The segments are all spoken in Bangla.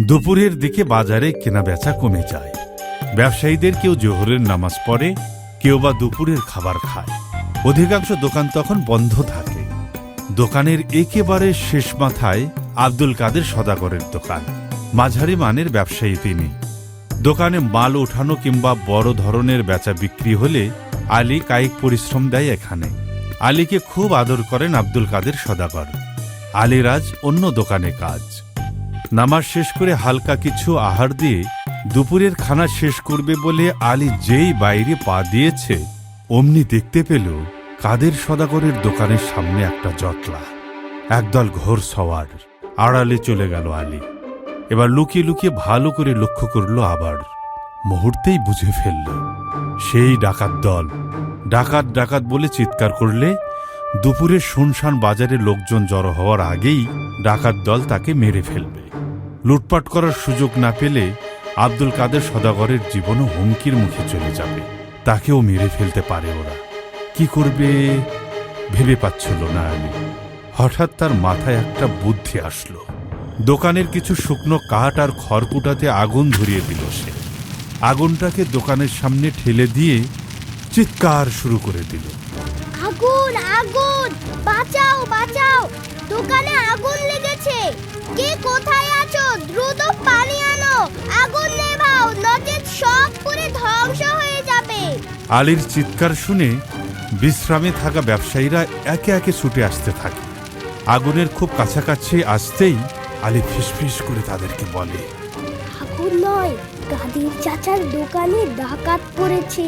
দুপুরের দিকে বাজারে কেনাবেচা কমে যায়। ব্যবসায়ীদের কেউ জোহরের নামাজ পড়ে, কেউ বা দুপুরের খাবার খায়। অধিকাংশ দোকান তখন বন্ধ থাকে। দোকানের একেবারে শেষ মাথায় আব্দুল কাদের সদাগরের দোকান। মাঝারি মানের ব্যবসায়ী তিনি। দোকানে মাল ওঠানো কিংবা বড় ধরনের বেচা বিক্রি হলে আলী কায়িক পরিশ্রম দেয় এখানে। আলীকে খুব আদর করেন আব্দুল কাদের সদাগর। আলীর আজ অন্য দোকানে কাজ। নামাজ শেষ করে হালকা কিছু আহার দিয়ে দুপুরের খানা শেষ করবে বলে আলী যেই বাইরে পা দিয়েছে অমনি দেখতে পেল কাদের সদাগরের দোকানের সামনে একটা জটলা, একদল ঘোর সওয়ার। আড়ালে চলে গেল আলী। এবার লুকিয়ে লুকিয়ে ভালো করে লক্ষ্য করল। আবার মুহূর্তেই বুঝে ফেলল সেই ডাকাত দল। ডাকাত ডাকাত বলে চিৎকার করলে দুপুরের শুনশান বাজারে লোকজন জড়ো হওয়ার আগেই ডাকাত দল তাকে মেরে ফেলবে। লুটপাট করার সুযোগ না পেলে আব্দুল কাদের সদাগরের জীবনও হুমকির মুখে চলে যাবে। তাকেও মেরে ফেলতে পারে ওরা। কি করবে ভেবে পাচ্ছিল না আলী। হঠাৎ তার মাথায় একটা বুদ্ধি আসলো। দোকানের কিছু শুকনো কাঠ আর খড়কুটাতে আগুন ধরিয়ে দিল সে। আগুনটাকে দোকানের সামনে ঠেলে দিয়ে চিৎকার শুরু করে দিল, আগুন আগুন, বাঁচাও বাঁচাও, দোকানে আগুন লেগেছে, কে কোথায় আছো, দ্রুত পানি আনো, আগুন নেভাও, নচেৎ সব পুড়ে ধ্বংস হয়ে যাবে। আলীর চিৎকার শুনে বিশ্রামে থাকা ব্যবসায়ীরা একে একে ছুটে আসতে থাকে। আগুনের খুব কাছাকাছি আসতেই আলী ফিসফিস করে তাদেরকে বলে, আগুন নয়, কাদের চাচার দোকানে ডাকাত পড়েছে।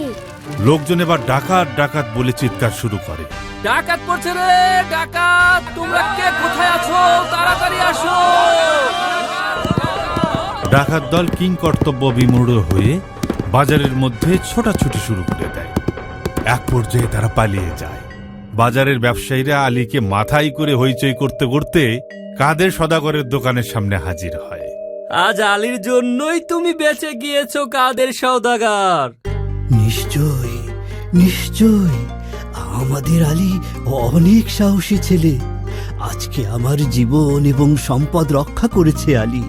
লোকজন এবার ডাকাত ডাকাত বলে চিৎকার শুরু করে। ডাকাত পড়ছে রে, ডাকাত! তোমরা কে কোথায় আছো? তাড়াতাড়ি আসো! ডাকাত দল কিং কর্তব্য বিমূঢ় হয়ে বাজারের মধ্যে ছোটাছুটি শুরু করে দেয়। এক পর্যায়ে তারা পালিয়ে যায়। বাজারের ব্যবসায়ীরা আলীকে মাথায় করে হইচই করতে করতে কাদের সদাগরের দোকানের সামনে হাজির হয়। আজ আলীর জন্যই তুমি বেঁচে গিয়েছো কাদের সওদাগর। নিশ্চয় নিশ্চয়, আমাদের আলী অনেক সাহসী ছেলে। আজকে আমার জীবন এবং সম্পদ রক্ষা করেছে আলী।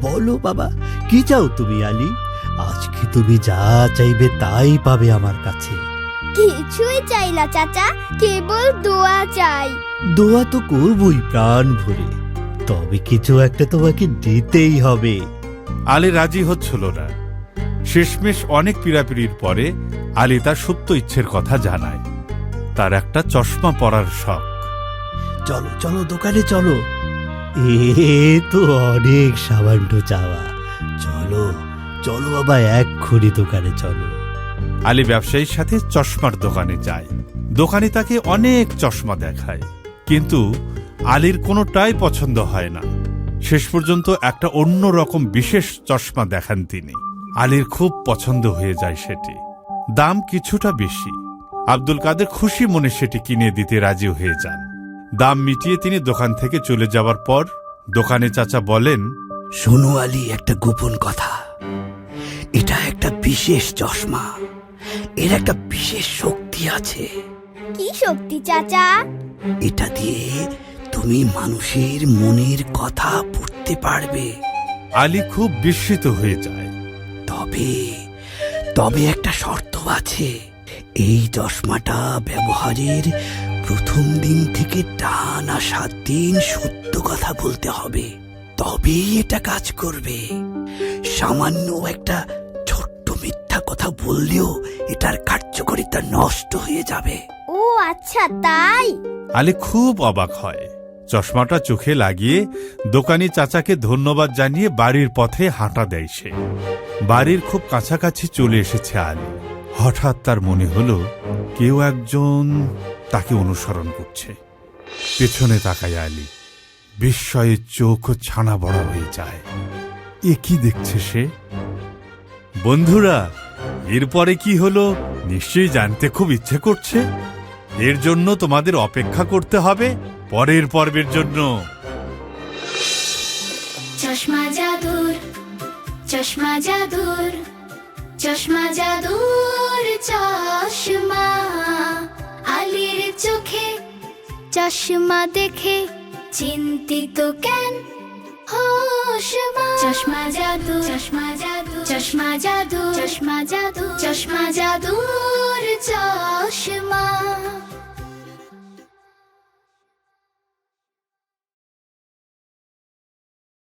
বলো বাবা, কি চাও তুমি আলী? আজকে তুমি যা চাইবে তাই পাবে আমার কাছে। কিছুই চাই না চাচা, কেবল দোয়া চাই। দোয়া তো করবই প্রাণ ভরে, তবে কিছু একটা তোমাকে দিতেই হবে। আলী রাজি হচ্ছিল না। শেষমেশ অনেক পীড়াপিড়ির পরে আলী তার সুপ্ত ইচ্ছের কথা জানায়। তার একটা চশমা পরার শখ। চলো চলো দোকানে চলো। এ তো অনেক সামান্য চাওয়া। চলো চলো বাবা, এক্ষুনি দোকানে চলো। আলী ব্যবসায়ীর সাথে চশমার দোকানে যায়। দোকানি তাকে অনেক চশমা দেখায়, কিন্তু আলীর কোনোটাই পছন্দ হয় না। শেষ পর্যন্ত একটা অন্য রকম বিশেষ চশমা দেখান তিনি। আলীর খুব পছন্দ হয়ে যায় সেটি। দাম কিছুটা বেশি। আব্দুল কাদের খুশি মনে সেটি কিনে দিতে রাজি হয়ে যান। দাম মিটিয়ে তিনি দোকান থেকে চলে যাওয়ার পর দোকানে চাচা বলেন, শোনো আলী, একটা গোপন কথা। এটা একটা বিশেষ চশমা। এর একটা বিশেষ শক্তি আছে। কি শক্তি চাচা? এটা দিয়ে তুমি মানুষের মনের কথা পড়তে পারবে। আলী খুব বিস্মিত হয়ে যায়। তবে তবে একটা শর্ত আছে। এই চশমাটা ব্যবহারের প্রথম দিন থেকে টানা 7 দিন সত্য কথা বলতে হবে, তবেই এটা কাজ করবে। সামান্য একটা ছোট্ট মিথ্যা কথা বললেও এটার কার্যকারিতা নষ্ট হয়ে যাবে। ও আচ্ছা, তাই? আলী খুব অবাক হয়। চশমাটা চোখে লাগিয়ে দোকানি চাচাকে ধন্যবাদ জানিয়ে বাড়ির পথে হাঁটা দেয় সে। বাড়ির খুব কাছাকাছি চলে এসেছে আলী। হঠাৎ তার মনে হলো কেউ একজন তাকে অনুসরণ করছে। পেছনে তাকায় আলী। বিস্ময়ে চোখ ছানা বড় হয়ে যায়। এ কি দেখছে সে? বন্ধুরা, এরপরে কি হলো নিশ্চয়ই জানতে খুব ইচ্ছে করছে। এর জন্য তোমাদের অপেক্ষা করতে হবে পরের পর্বের জন্য। চশমা জাদুর, চশমা জাদুর, চশমা জাদুর চশমা। আলীর চোখে চশমা দেখে চিন্তিত কেন, होशमा चश्मा जादू चश्मा जादू चश्मा जादू चश्मा जादू चश्मा जादूर चश्मा